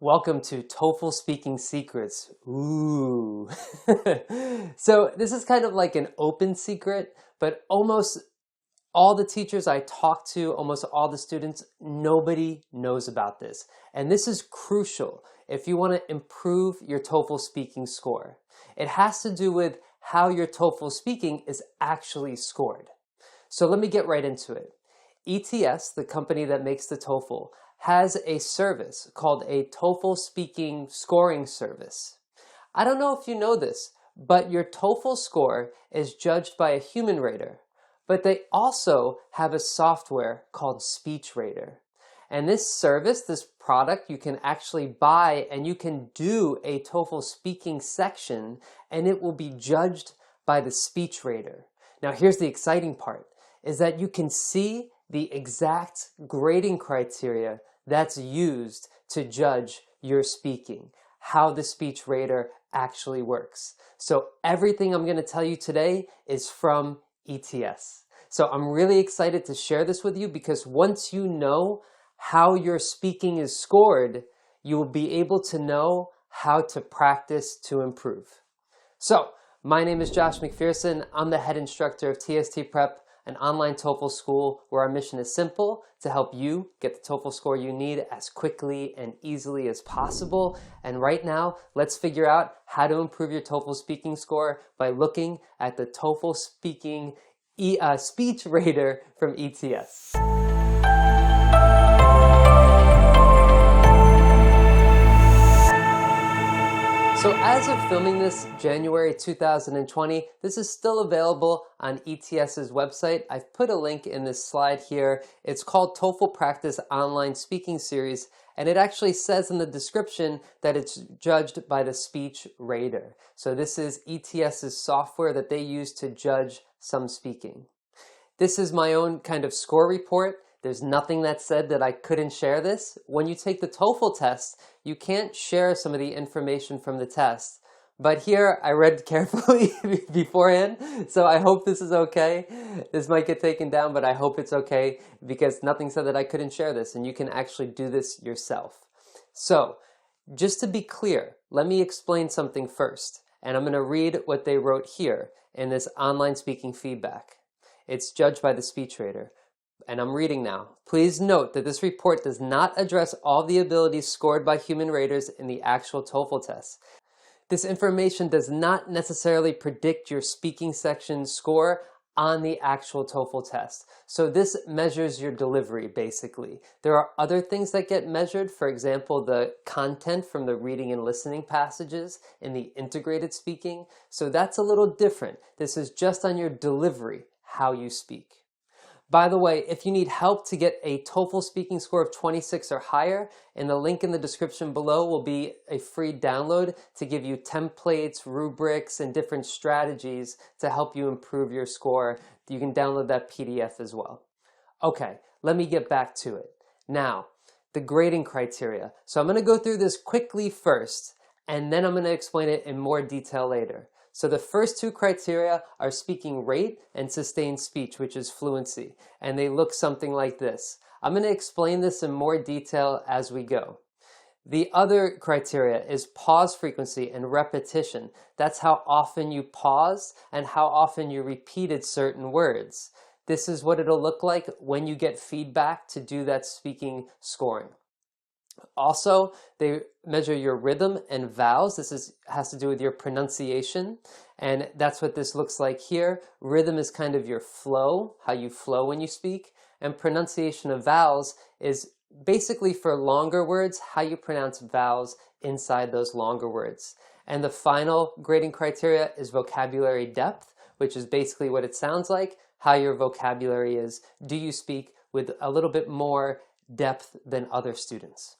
Welcome to TOEFL Speaking Secrets. Ooh. So this is kind of like an open secret, but almost all the teachers I talk to, almost all the students, nobody knows about this. And this is crucial if you want to improve your TOEFL speaking score. It has to do with how your TOEFL speaking is actually scored. So let me get right into it. ETS, the company that makes the TOEFL, has a service called a TOEFL Speaking Scoring Service. I don't know if you know this, but your TOEFL score is judged by a human rater, but they also have a software called Speech Rater. And this service, this product, you can actually buy and you can do a TOEFL speaking section and it will be judged by the Speech Rater. Now here's the exciting part, is that you can see the exact grading criteria that's used to judge your speaking, how the speech rater actually works. So everything I'm going to tell you today is from ETS. So I'm really excited to share this with you because once you know how your speaking is scored, you will be able to know how to practice to improve. So my name is Josh MacPherson. I'm the head instructor of TST Prep, an online TOEFL school where our mission is simple: to help you get the TOEFL score you need as quickly and easily as possible. And right now, let's figure out how to improve your TOEFL speaking score by looking at the TOEFL speaking speech rater from ETS. So as of filming this, January 2020, this is still available on ETS's website. I've put a link in this slide here. It's called TOEFL Practice Online Speaking Series, and it actually says in the description that it's judged by the Speech Rater. So this is ETS's software that they use to judge some speaking. This is my own kind of score report. There's nothing that said that I couldn't share this. When you take the TOEFL test, you can't share some of the information from the test. But here, I read carefully beforehand, so I hope this is okay. This might get taken down, but I hope it's okay because nothing said that I couldn't share this, and you can actually do this yourself. So, just to be clear, let me explain something first, and I'm going to read what they wrote here in this online speaking feedback. It's judged by the speech rater. And I'm reading now. Please note that this report does not address all the abilities scored by human raters in the actual TOEFL test. This information does not necessarily predict your speaking section score on the actual TOEFL test. So this measures your delivery, basically. There are other things that get measured, for example, the content from the reading and listening passages in the integrated speaking. So that's a little different. This is just on your delivery, how you speak. By the way, if you need help to get a TOEFL speaking score of 26 or higher, in the link in the description below will be a free download to give you templates, rubrics, and different strategies to help you improve your score. You can download that PDF as well. Okay, let me get back to it. Now, the grading criteria. So I'm going to go through this quickly first, and then I'm going to explain it in more detail later. So the first two criteria are speaking rate and sustained speech, which is fluency, and they look something like this. I'm going to explain this in more detail as we go. The other criteria is pause frequency and repetition. That's how often you pause and how often you repeated certain words. This is what it'll look like when you get feedback to do that speaking scoring. Also, they measure your rhythm and vowels. This has to do with your pronunciation, and that's what this looks like here. Rhythm is kind of your flow, how you flow when you speak, and pronunciation of vowels is basically for longer words, how you pronounce vowels inside those longer words. And the final grading criteria is vocabulary depth, which is basically what it sounds like, how your vocabulary is. Do you speak with a little bit more depth than other students?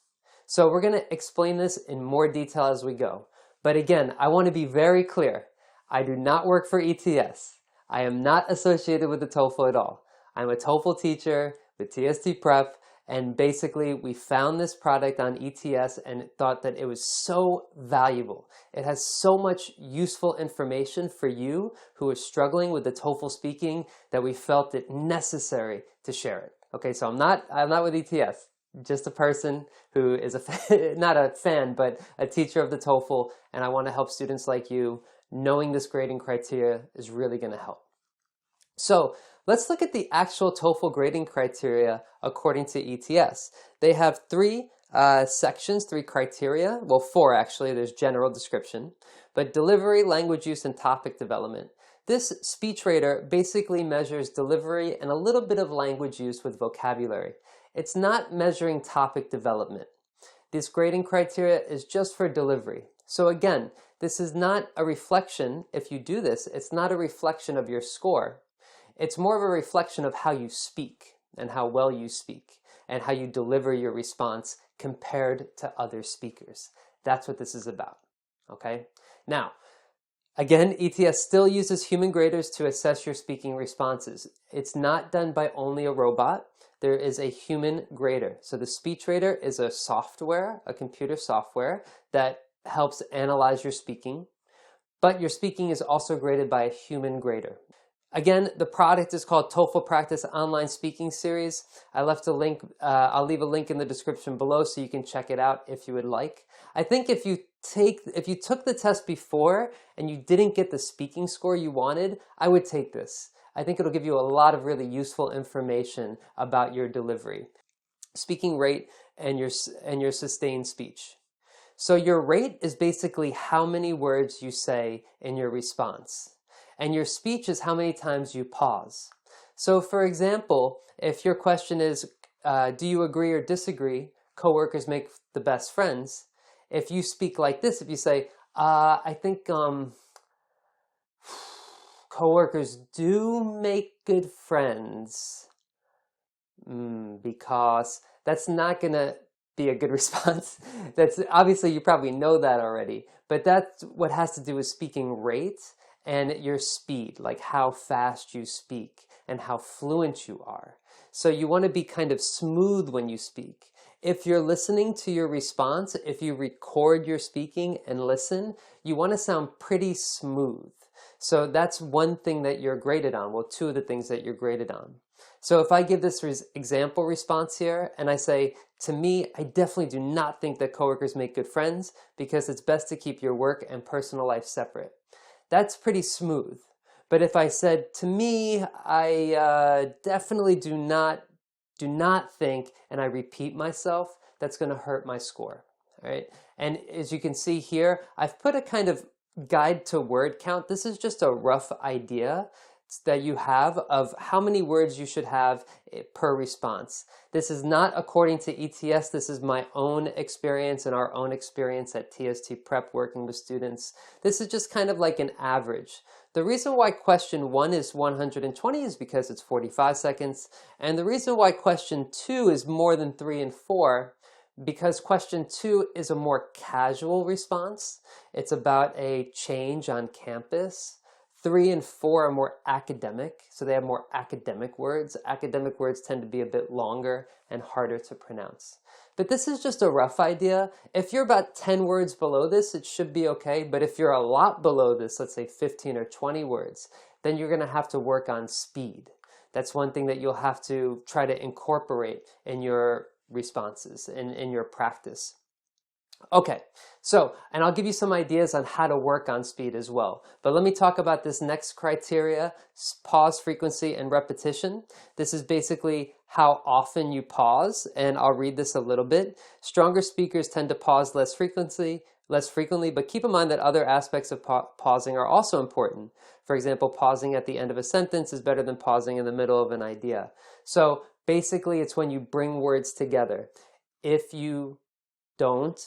So we're going to explain this in more detail as we go. But again, I want to be very clear. I do not work for ETS. I am not associated with the TOEFL at all. I'm a TOEFL teacher with TST Prep, and basically we found this product on ETS and thought that it was so valuable. It has so much useful information for you who are struggling with the TOEFL speaking that we felt it necessary to share it. Okay, so I'm not with ETS. just a person who is not a fan, but a teacher of the TOEFL, and I want to help students like you. Knowing this grading criteria is really going to help. So let's look at the actual TOEFL grading criteria according to ETS. They have three sections, three criteria. Well, four actually. There's general description, but delivery, language use, and topic development. This speech rater basically measures delivery and a little bit of language use with vocabulary. It's not measuring topic development. This grading criteria is just for delivery. So again, this is not a reflection, if you do this, it's not a reflection of your score. It's more of a reflection of how you speak and how well you speak and how you deliver your response compared to other speakers. That's what this is about, okay? Now, again, ETS still uses human graders to assess your speaking responses. It's not done by only a robot. There is a human grader. So the speech rater is a software, a computer software that helps analyze your speaking, but your speaking is also graded by a human grader. Again, the product is called TOEFL Practice Online Speaking Series. I left a link, I'll leave a link in the description below so you can check it out if you would like. I think if you took the test before and you didn't get the speaking score you wanted, I would take this. I think it'll give you a lot of really useful information about your delivery, speaking rate, and your sustained speech. So your rate is basically how many words you say in your response. And your speech is how many times you pause. So for example, if your question is, do you agree or disagree? Coworkers make the best friends. If you speak like this, if you say, I think coworkers do make good friends, because that's not going to be a good response. That's obviously, you probably know that already, but that's what has to do with speaking rate and your speed, like how fast you speak and how fluent you are. So you want to be kind of smooth when you speak. If you're listening to your response, if you record your speaking and listen, you want to sound pretty smooth. So that's one thing that you're graded on. Well, two of the things that you're graded on. So if I give this example response here and I say, to me, I definitely do not think that coworkers make good friends because it's best to keep your work and personal life separate. That's pretty smooth. But if I said, to me, I definitely do not think, and I repeat myself, that's going to hurt my score. All right. And as you can see here, I've put a kind of guide to word count. This is just a rough idea that you have of how many words you should have per response. This is not according to ETS. This is my own experience and our own experience at TST Prep working with students. This is just kind of like an average. The reason why question 1 is 120 is because it's 45 seconds. And the reason why question 2 is more than 3 and 4, because question 2 is a more casual response. It's about a change on campus. 3 and 4 are more academic, so they have more academic words. Academic words tend to be a bit longer and harder to pronounce. But this is just a rough idea. If you're about 10 words below this, it should be okay. But if you're a lot below this, let's say 15 or 20 words, then you're going to have to work on speed. That's one thing that you'll have to try to incorporate in your responses, in your practice. Okay, so, and I'll give you some ideas on how to work on speed as well. But let me talk about this next criteria, pause frequency and repetition. This is basically how often you pause, and I'll read this a little bit. Stronger speakers tend to pause less frequently, but keep in mind that other aspects of pausing are also important. For example, pausing at the end of a sentence is better than pausing in the middle of an idea. So basically, it's when you bring words together. If you don't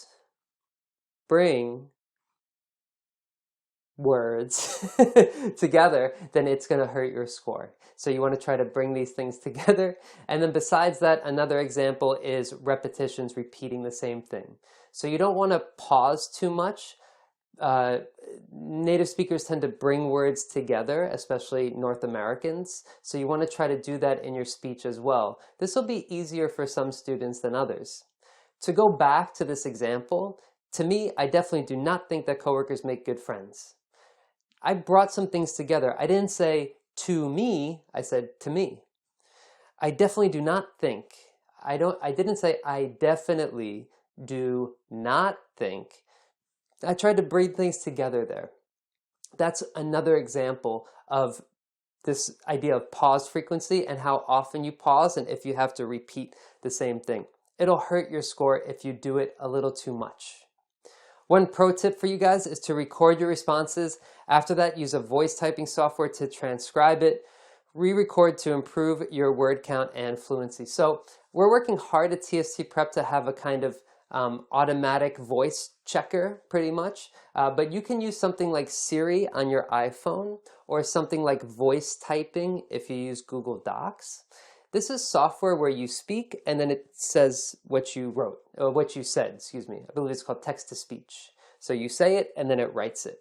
bring words together, then it's going to hurt your score. So you want to try to bring these things together. And then besides that, another example is repetitions, repeating the same thing. So you don't want to pause too much. Native speakers tend to bring words together, especially North Americans. So you want to try to do that in your speech as well. This will be easier for some students than others. To go back to this example, to me, I definitely do not think that coworkers make good friends. I brought some things together. I didn't say to me, I said to me. I definitely do not think. I didn't say I definitely do not think. I tried to bring things together there. That's another example of this idea of pause frequency and how often you pause and if you have to repeat the same thing. It'll hurt your score if you do it a little too much. One pro tip for you guys is to record your responses. After that, use a voice typing software to transcribe it. Re-record to improve your word count and fluency. So we're working hard at TST Prep to have a kind of automatic voice checker, pretty much. But you can use something like Siri on your iPhone or something like voice typing if you use Google Docs. This is software where you speak and then it says what you wrote, or what you said, excuse me. I believe it's called text-to-speech. So you say it and then it writes it.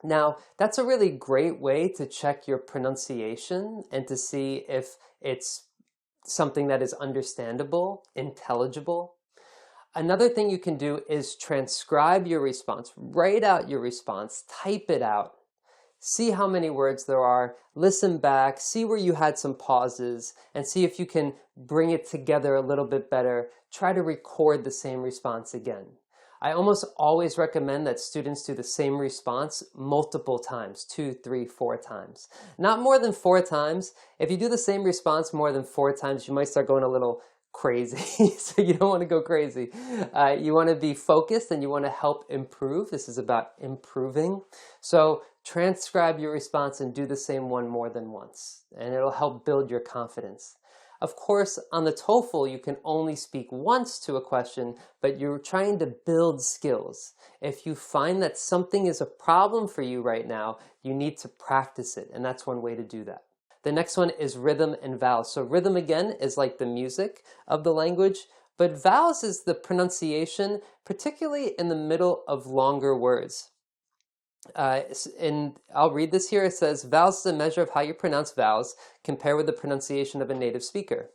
Now, that's a really great way to check your pronunciation and to see if it's something that is understandable, intelligible. Another thing you can do is transcribe your response. Write out your response, type it out. See how many words there are, listen back, see where you had some pauses, and see if you can bring it together a little bit better. Try to record the same response again. I almost always recommend that students do the same response multiple times, 2, 3, 4 times. Not more than 4 times. If you do the same response more than 4 times, you might start going a little crazy. So you don't want to go crazy. You want to be focused and you want to help improve. This is about improving. So transcribe your response and do the same one more than once, and it'll help build your confidence. Of course, on the TOEFL, you can only speak once to a question, but you're trying to build skills. If you find that something is a problem for you right now, you need to practice it, and that's one way to do that. The next one is rhythm and vowels. So rhythm, again, is like the music of the language, but vowels is the pronunciation, particularly in the middle of longer words. And I'll read this here. It says, vowels is a measure of how you pronounce vowels compared with the pronunciation of a native speaker.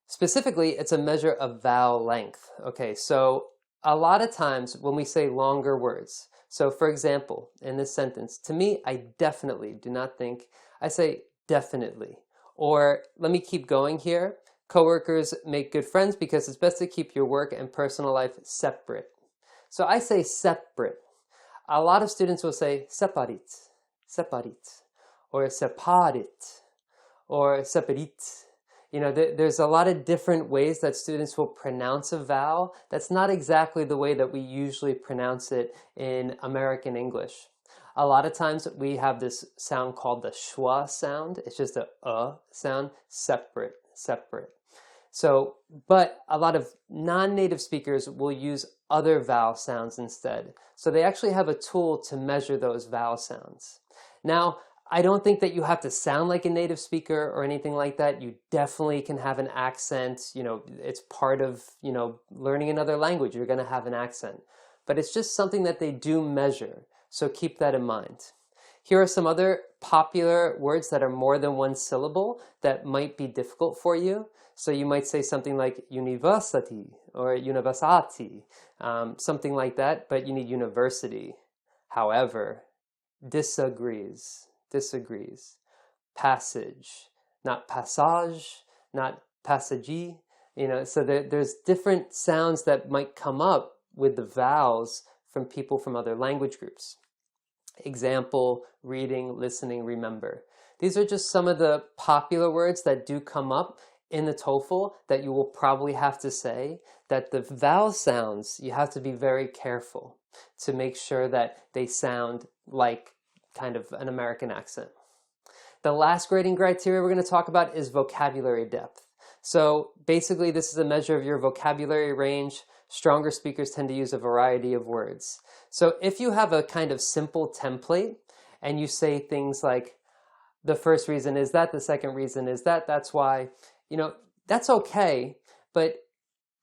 Specifically, it's a measure of vowel length. Okay, so a lot of times when we say longer words, so for example, in this sentence, to me, I definitely do not think, I say definitely. Or let me keep going here. Coworkers make good friends because it's best to keep your work and personal life separate. So I say separate. A lot of students will say separit, separit, or separit, or separit. You know, there's a lot of different ways that students will pronounce a vowel. That's not exactly the way that we usually pronounce it in American English. A lot of times we have this sound called the schwa sound. It's just a sound, separate, separate. So, but a lot of non-native speakers will use other vowel sounds instead. So they actually have a tool to measure those vowel sounds. Now, I don't think that you have to sound like a native speaker or anything like that. You definitely can have an accent. You know, it's part of, learning another language. You're going to have an accent. But it's just something that they do measure. So keep that in mind. Here are some other popular words that are more than one syllable that might be difficult for you. So you might say something like university or university, something like that, but you need university. However, disagrees, disagrees. Passage, not passage, not passagee. So there's different sounds that might come up with the vowels from people from other language groups. Example, reading, listening, remember. These are just some of the popular words that do come up in the TOEFL that you will probably have to say. That the vowel sounds, you have to be very careful to make sure that they sound like kind of an American accent. The last grading criteria we're going to talk about is vocabulary depth. So basically this is a measure of your vocabulary range. Stronger speakers tend to use a variety of words. So if you have a kind of simple template and you say things like, the first reason is that, the second reason is that, that's why, that's okay, but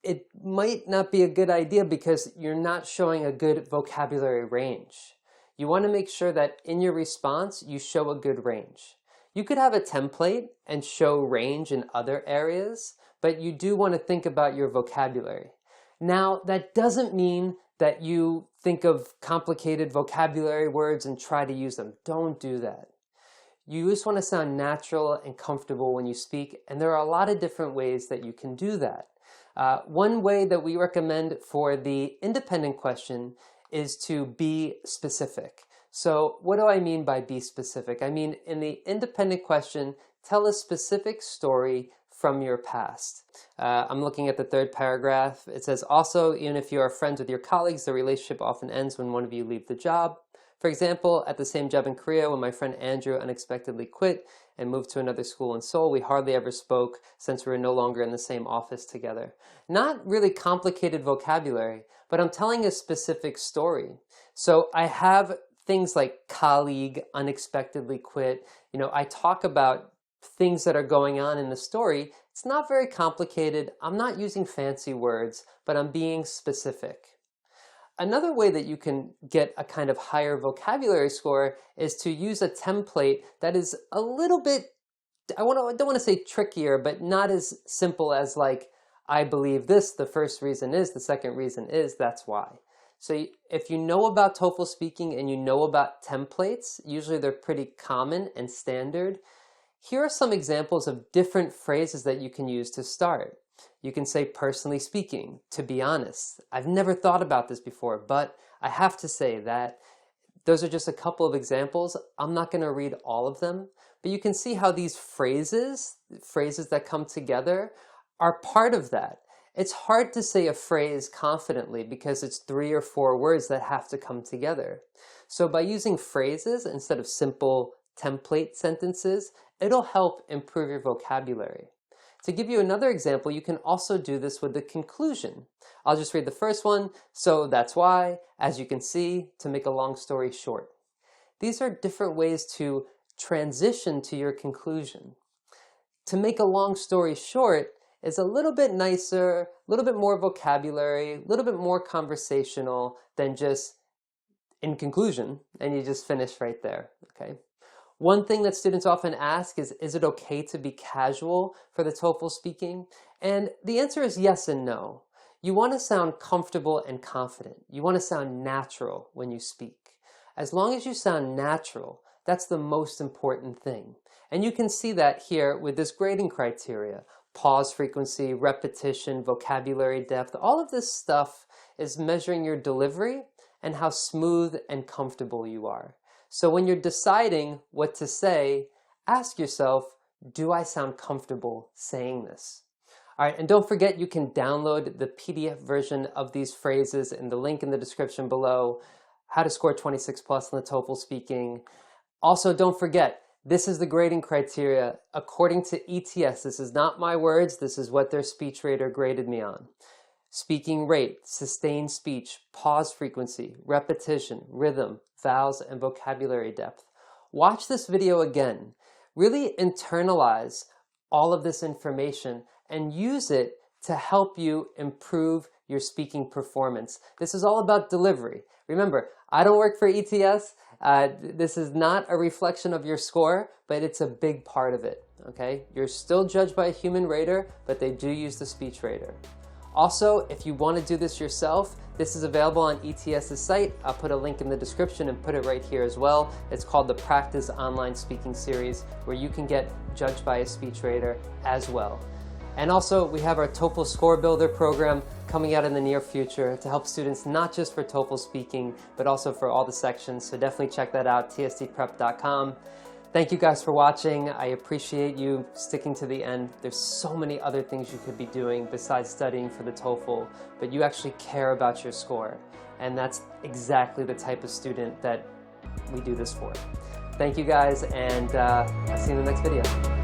it might not be a good idea because you're not showing a good vocabulary range. You want to make sure that in your response, you show a good range. You could have a template and show range in other areas, but you do want to think about your vocabulary. Now, that doesn't mean that you think of complicated vocabulary words and try to use them. Don't do that. You just want to sound natural and comfortable when you speak, and there are a lot of different ways that you can do that. One way that we recommend for the independent question is to be specific. So what do I mean by be specific? I mean, in the independent question, tell a specific story from your past. I'm looking at the third paragraph. It says, also, even if you are friends with your colleagues, the relationship often ends when one of you leaves the job. For example, at the same job in Korea, when my friend Andrew unexpectedly quit and moved to another school in Seoul, we hardly ever spoke since we were no longer in the same office together. Not really complicated vocabulary, but I'm telling a specific story. So I have things like colleague, unexpectedly quit. You know, I talk about things that are going on in the story. It's not very complicated. I'm not using fancy words, but I'm being specific. Another way that you can get a kind of higher vocabulary score is to use a template that is a little bit, I don't want to say trickier, but not as simple as like, I believe this, the first reason is, the second reason is, that's why. So if you know about TOEFL speaking and you know about templates, usually they're pretty common and standard. Here are some examples of different phrases that you can use to start. You can say, personally speaking, to be honest. I've never thought about this before, but I have to say that. Those are just a couple of examples. I'm not going to read all of them, but you can see how these phrases that come together, are part of that. It's hard to say a phrase confidently because it's 3 or 4 words that have to come together. So by using phrases instead of simple template sentences, it'll help improve your vocabulary. To give you another example, you can also do this with the conclusion. I'll just read the first one. So that's why, as you can see, to make a long story short. These are different ways to transition to your conclusion. To make a long story short is a little bit nicer, a little bit more vocabulary, a little bit more conversational than just in conclusion, and you just finish right there, okay? One thing that students often ask is it okay to be casual for the TOEFL speaking? And the answer is yes and no. You want to sound comfortable and confident. You want to sound natural when you speak. As long as you sound natural, that's the most important thing. And you can see that here with this grading criteria. Pause frequency, repetition, vocabulary depth, all of this stuff is measuring your delivery and how smooth and comfortable you are. So when you're deciding what to say, ask yourself, do I sound comfortable saying this? All right, and don't forget you can download the PDF version of these phrases in the link in the description below, how to score 26 plus on the TOEFL speaking. Also, don't forget, this is the grading criteria according to ETS. This is not my words, this is what their speech rater graded me on. Speaking rate, sustained speech, pause frequency, repetition, rhythm, vowels, and vocabulary depth. Watch this video again. Really internalize all of this information and use it to help you improve your speaking performance. This is all about delivery. Remember, I don't work for ETS. This is not a reflection of your score, but it's a big part of it, okay? You're still judged by a human rater, but they do use the speech rater. Also, if you want to do this yourself, this is available on ETS's site. I'll put a link in the description and put it right here as well. It's called the Practice Online Speaking Series, where you can get judged by a speech rater as well. And also, we have our TOEFL Score Builder program coming out in the near future to help students not just for TOEFL speaking, but also for all the sections. So definitely check that out, tstprep.com. Thank you guys for watching. I appreciate you sticking to the end. There's so many other things you could be doing besides studying for the TOEFL, but you actually care about your score. And that's exactly the type of student that we do this for. Thank you guys, and I'll see you in the next video.